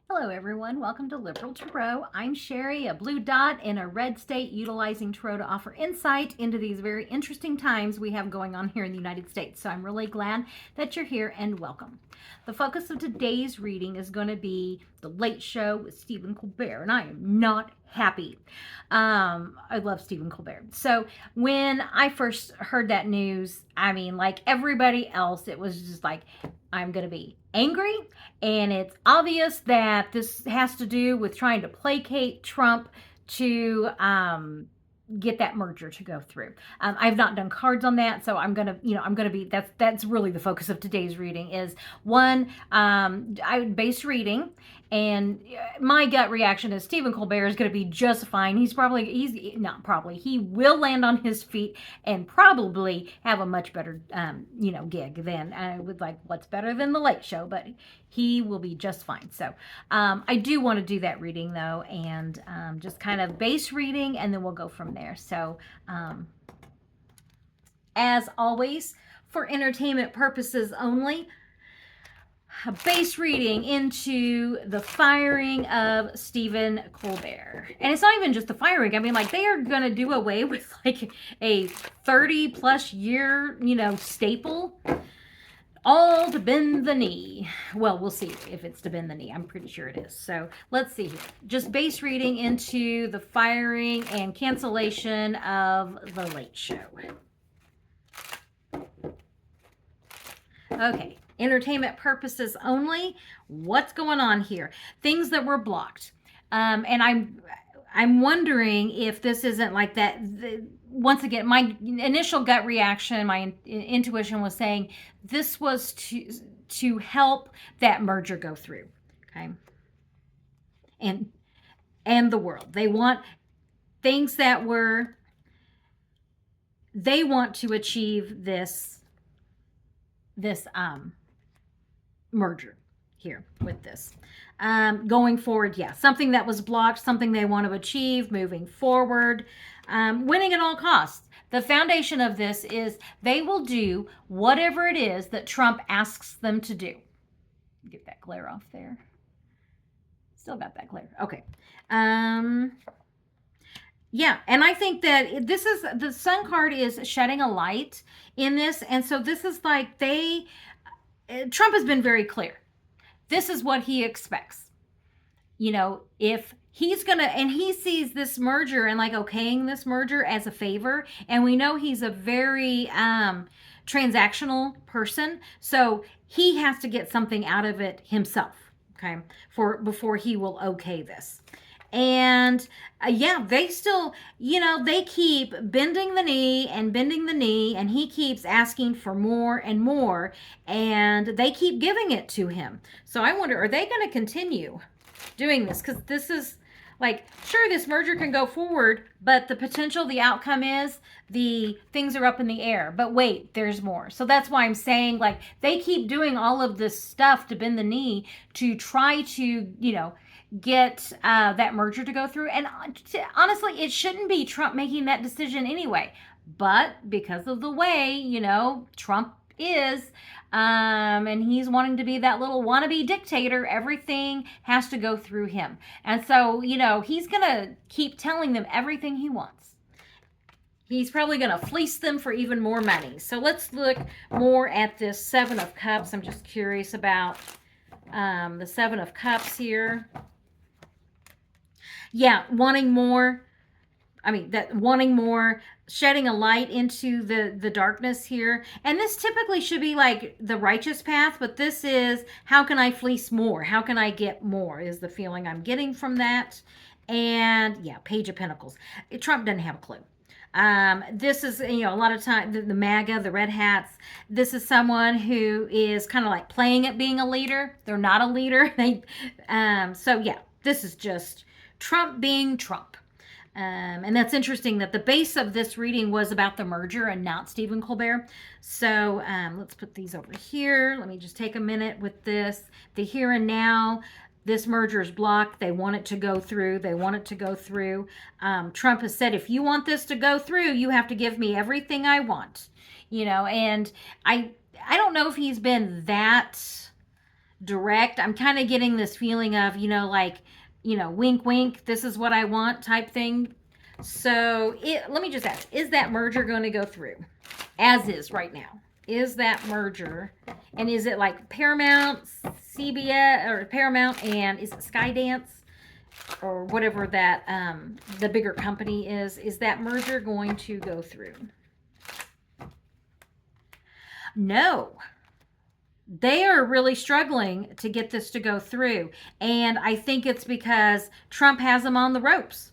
Hello everyone, welcome to Liberal Tarot. I'm Sherry, a blue dot in a red state, utilizing tarot to offer insight into these very interesting times we have going on here in the United States. So I'm really glad that you're here and welcome. The focus of today's reading is going to be The Late Show with Stephen Colbert, and I am not happy. I love Stephen Colbert. So when I first heard that news, I mean, like everybody else, it was just like, I'm going to be angry, and it's obvious that this has to do with trying to placate Trump to get that merger to go through. I've not done cards on that, so I'm gonna be that's really the focus of today's reading is one base reading, and my gut reaction is Stephen Colbert is going to be just fine. He will land on his feet and probably have a much better gig than what's better than the Late Show, but he will be just fine. So I do want to do that reading though, and just kind of base reading, and then we'll go from there. So as always, for entertainment purposes only, a base reading into the firing of Stephen Colbert. And it's not even just the firing. I mean, like, they are going to do away with like a 30 plus year, staple, all to bend the knee. Well, we'll see if it's to bend the knee. I'm pretty sure it is. So let's see here. Just base reading into the firing and cancellation of The Late Show. Okay, entertainment purposes only. What's going on here? Things that were blocked. And I'm wondering if this isn't like that. Once again, my initial gut reaction, my intuition was saying this was to help that merger go through. Okay. And the world. They want things that were, they want to achieve this merger here with this. Going forward, yeah, something that was blocked, something they want to achieve moving forward, winning at all costs. The foundation of this is they will do whatever it is that Trump asks them to do. Get that glare off there. Still got that glare. Okay. Yeah, and I think that this is, the Sun card is shedding a light in this, and so this is like Trump has been very clear. This is what he expects. If he's gonna, and he sees this merger and like okaying this merger as a favor, and we know he's a very transactional person, so he has to get something out of it himself, okay, before he will okay this. And they still, they keep bending the knee, and he keeps asking for more and more, and they keep giving it to him. So I wonder, are they going to continue doing this? Because this is like, sure, this merger can go forward, but the outcome is the things are up in the air. But wait, there's more. So that's why I'm saying, like, they keep doing all of this stuff to bend the knee to try to, get that merger to go through. And honestly, it shouldn't be Trump making that decision anyway. But because of the way, Trump is, and he's wanting to be that little wannabe dictator, everything has to go through him. And so, he's going to keep telling them everything he wants. He's probably going to fleece them for even more money. So let's look more at this Seven of Cups. I'm just curious about the Seven of Cups here. Yeah, wanting more, shedding a light into the darkness here. And this typically should be like the righteous path, but this is, how can I fleece more? How can I get more, is the feeling I'm getting from that. And yeah, Page of Pentacles. Trump doesn't have a clue. This is, a lot of time, the MAGA, the red hats, this is someone who is kind of like playing at being a leader. They're not a leader. So yeah, this is just Trump being Trump. And that's interesting that the base of this reading was about the merger and not Stephen Colbert. So let's put these over here. Let me just take a minute with this. The here and now. This merger is blocked. They want it to go through. Trump has said, if you want this to go through, you have to give me everything I want. And I don't know if he's been that direct. I'm kind of getting this feeling of, like, wink, wink, this is what I want type thing. So let me just ask, is that merger going to go through as is right now? Is that merger, and is it like Paramount, CBS, or Paramount, and is it Skydance, or whatever that the bigger company is that merger going to go through? No. They are really struggling to get this to go through. And I think it's because Trump has them on the ropes.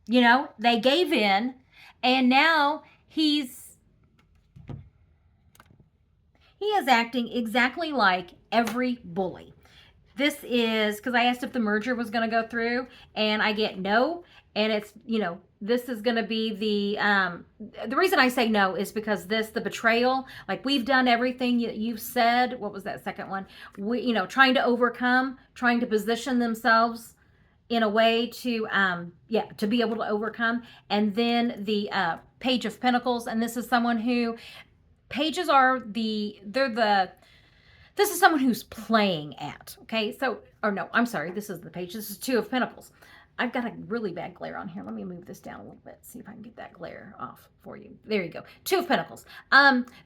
They gave in, and now he is acting exactly like every bully. This is because I asked if the merger was going to go through, and I get no. And it's, this is going to be the reason I say no is because the betrayal, like, we've done everything you've said. What was that second one? Trying to overcome, trying to position themselves in a way to be able to overcome. And then the Page of Pentacles, and this is someone who, pages are this is someone who's playing at, okay? So, or no, I'm sorry, this is the page. This is Two of Pentacles. I've got a really bad glare on here. Let me move this down a little bit, see if I can get that glare off for you. There you go. Two of Pentacles.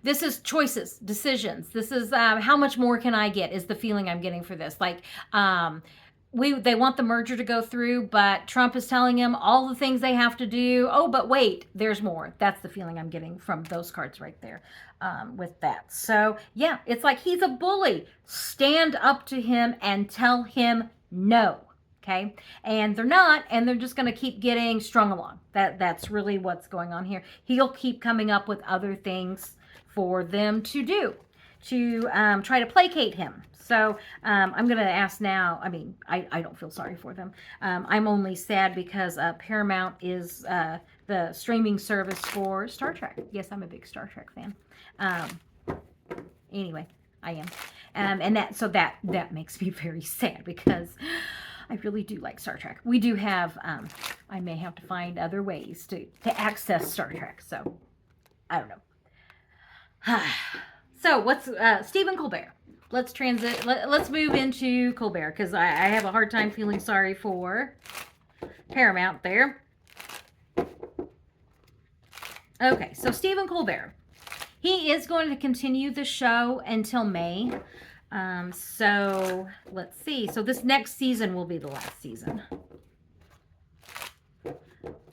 This is choices, decisions. This is how much more can I get is the feeling I'm getting for this. Like, they want the merger to go through, but Trump is telling him all the things they have to do. Oh, but wait, there's more. That's the feeling I'm getting from those cards right there with that. So, yeah, it's like he's a bully. Stand up to him and tell him no. Okay, and they're not, and they're just going to keep getting strung along. That's really what's going on here. He'll keep coming up with other things for them to do to try to placate him. So I'm going to ask now. I mean, I don't feel sorry for them. I'm only sad because Paramount is the streaming service for Star Trek. Yes, I'm a big Star Trek fan. Anyway, I am, and that makes me very sad because I really do like Star Trek. We do have, I may have to find other ways to access Star Trek. So, I don't know. So, what's Stephen Colbert? Let's move into Colbert, because I have a hard time feeling sorry for Paramount there. Okay, so Stephen Colbert. He is going to continue the show until May. So let's see. So this next season will be the last season.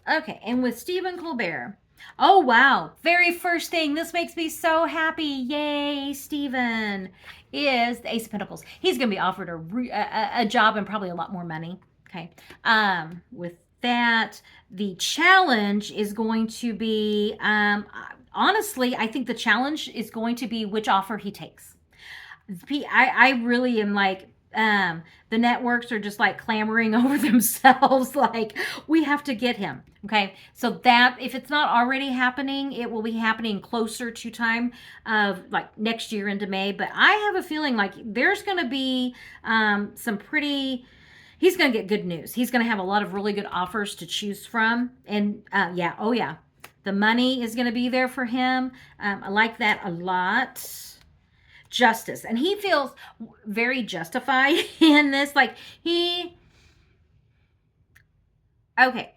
Okay, and with Stephen Colbert. Oh, wow. Very first thing. This makes me so happy. Yay, Stephen. Is the Ace of Pentacles. He's going to be offered a job and probably a lot more money. Okay. With that, the challenge is going to be, honestly, I think the challenge is going to be which offer he takes. I really am like, the networks are just like clamoring over themselves, like, we have to get him. Okay, so that, if it's not already happening, it will be happening closer to time of like next year into May. But I have a feeling like there's going to be some pretty, he's going to get good news. He's going to have a lot of really good offers to choose from. And yeah, oh yeah, the money is going to be there for him. I like that a lot. Justice, and he feels very justified in this. Like, okay,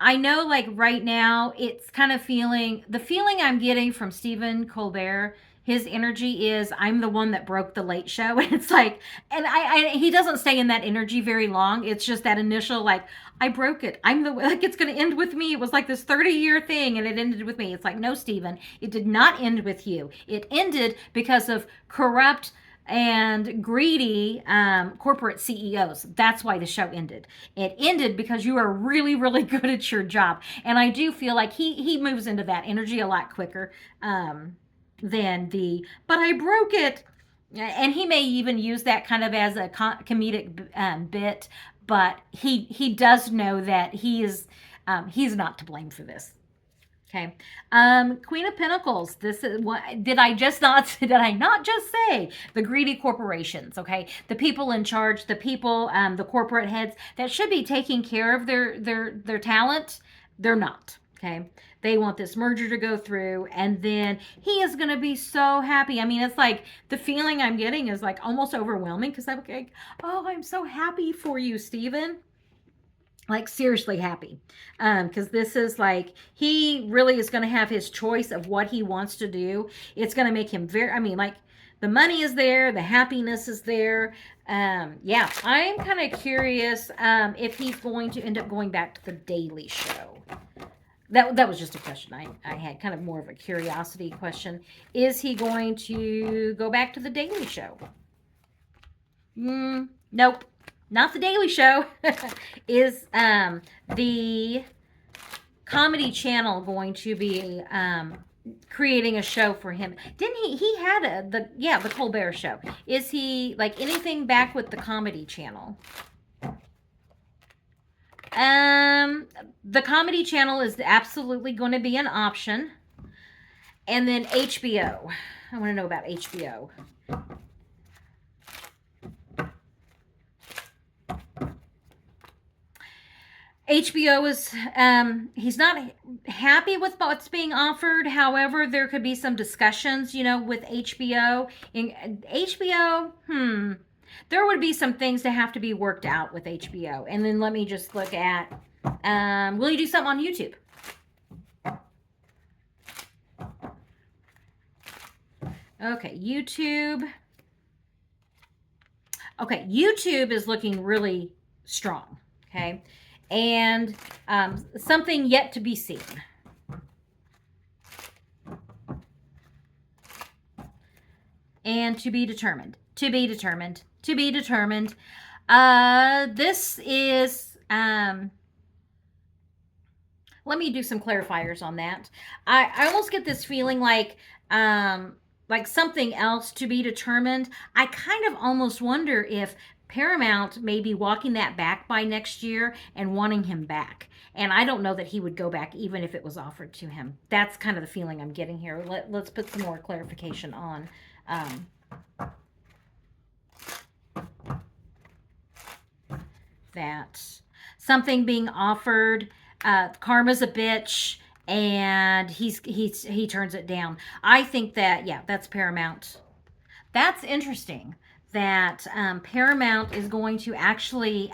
I know, like, right now it's kind of the feeling I'm getting from Stephen Colbert, his energy is, I'm the one that broke the Late Show. And it's like, and he doesn't stay in that energy very long. It's just that initial, like, I broke it. Like, it's going to end with me. It was like this 30-year thing, and it ended with me. It's like, no, Stephen, it did not end with you. It ended because of corrupt and greedy corporate CEOs. That's why the show ended. It ended because you are really, really good at your job. And I do feel like he moves into that energy a lot quicker than but I broke it. And he may even use that kind of as a comedic bit, but he does know that he's not to blame for this. Okay. Queen of Pentacles. This is what did I not just say? The greedy corporations, okay? The people in charge, the people, the corporate heads that should be taking care of their talent, they're not. Okay. They want this merger to go through, and then he is going to be so happy. I mean, it's like the feeling I'm getting is like almost overwhelming because I'm like, oh, I'm so happy for you, Stephen. Like seriously happy. Because this is like, he really is going to have his choice of what he wants to do. It's going to make him very, I mean, like, the money is there, the happiness is there. Yeah, I'm kind of curious if he's going to end up going back to the Daily Show. That was just a question I had, kind of more of a curiosity question. Is he going to go back to the Daily Show? Nope, not the Daily Show. Is the Comedy Channel going to be creating a show for him? Didn't he had the Colbert Show? Is he like anything back with the Comedy Channel? The Comedy Channel is absolutely going to be an option. And then HBO. I want to know about HBO. HBO is, he's not happy with what's being offered. However, there could be some discussions, with HBO. In HBO, there would be some things to have to be worked out with HBO. And then let me just look at, will you do something on YouTube? Okay, YouTube. Okay, YouTube is looking really strong. Okay. And something yet to be seen. And to be determined. To be determined. To be determined. This is... let me do some clarifiers on that. I almost get this feeling like something else to be determined. I kind of almost wonder if Paramount may be walking that back by next year and wanting him back. And I don't know that he would go back even if it was offered to him. That's kind of the feeling I'm getting here. Let's put some more clarification on. That something being offered, karma's a bitch, and he turns it down. I think that, yeah, that's Paramount. That's interesting that Paramount is going to actually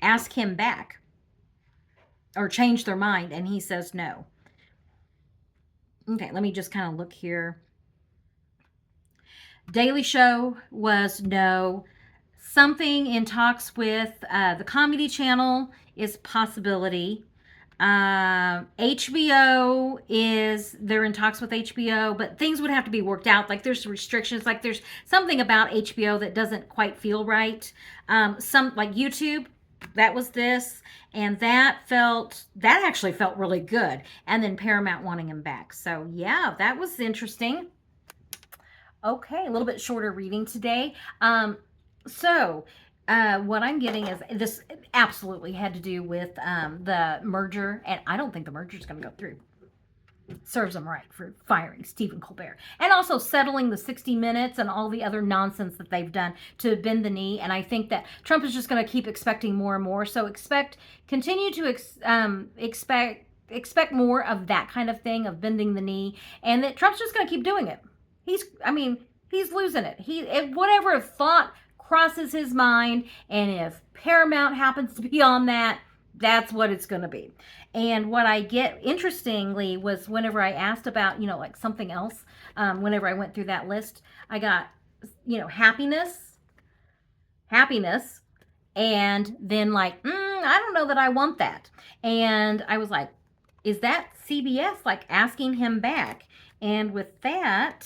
ask him back or change their mind, and he says no. Okay, let me just kind of look here. Daily Show was no. Something in talks with the Comedy Channel is possibility. HBO they're in talks with HBO, but things would have to be worked out. Like there's restrictions, like there's something about HBO that doesn't quite feel right. Some like YouTube, that was this, and that actually felt really good. And then Paramount wanting him back. So yeah, that was interesting. Okay, a little bit shorter reading today. What I'm getting is this absolutely had to do with the merger, and I don't think the merger is going to go through. Serves them right for firing Stephen Colbert and also settling the 60 Minutes and all the other nonsense that they've done to bend the knee. And I think that Trump is just going to keep expecting more and more. So continue to expect more of that kind of thing, of bending the knee, and that Trump's just going to keep doing it. He's losing it. Whatever thought crosses his mind, and if Paramount happens to be on that, that's what it's going to be. And what I get, interestingly, was whenever I asked about, like something else, whenever I went through that list, I got, happiness, and then like, I don't know that I want that. And I was like, is that CBS, like asking him back? And with that,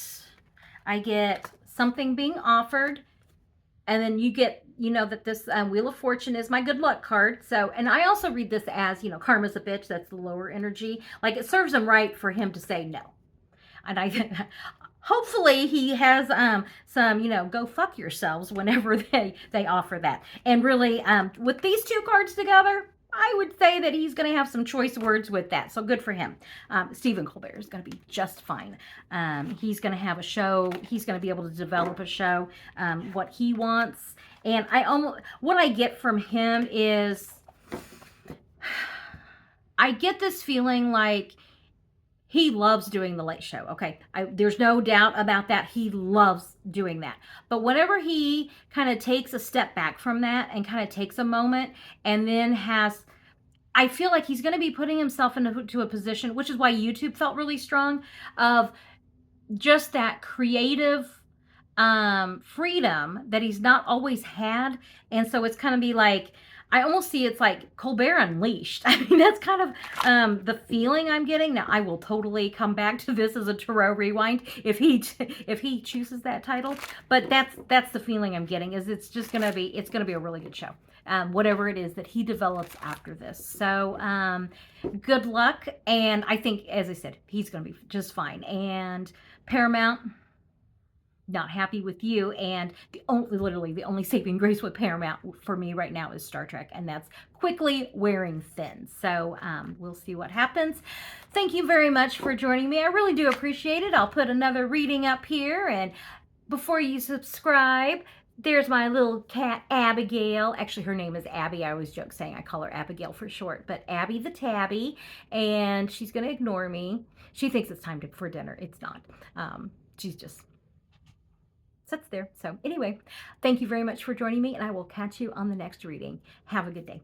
I get something being offered, and then you get, that this Wheel of Fortune is my good luck card. So, and I also read this as, karma's a bitch. That's the lower energy. Like it serves him right for him to say no. And hopefully he has some, go fuck yourselves whenever they offer that. And really, with these two cards together, I would say that he's going to have some choice words with that. So good for him. Stephen Colbert is going to be just fine. He's going to have a show. He's going to be able to develop a show, what he wants. And what I get from him is, I get this feeling like he loves doing the late show. Okay. There's no doubt about that. He loves doing that. But whenever he kind of takes a step back from that and kind of takes a moment and then I feel like he's going to be putting himself into a position, which is why YouTube felt really strong, of just that creative freedom that he's not always had. And so it's kind of be like, I almost see it's like Colbert Unleashed. I mean, that's kind of the feeling I'm getting. Now, I will totally come back to this as a Tarot Rewind if he chooses that title. But that's the feeling I'm getting. Is it's gonna be a really good show. Whatever it is that he develops after this. So good luck. And I think, as I said, he's gonna be just fine. And Paramount, not happy with you. And literally the only saving grace with Paramount for me right now is Star Trek, and that's quickly wearing thin. So we'll see what happens. Thank you very much for joining me. I really do appreciate it. I'll put another reading up here, and before you subscribe, there's my little cat, Abigail. Actually, her name is Abby. I always joke saying I call her Abigail for short, but Abby the Tabby, and she's going to ignore me. She thinks it's time for dinner. It's not. She's just sits there. So anyway, thank you very much for joining me, and I will catch you on the next reading. Have a good day.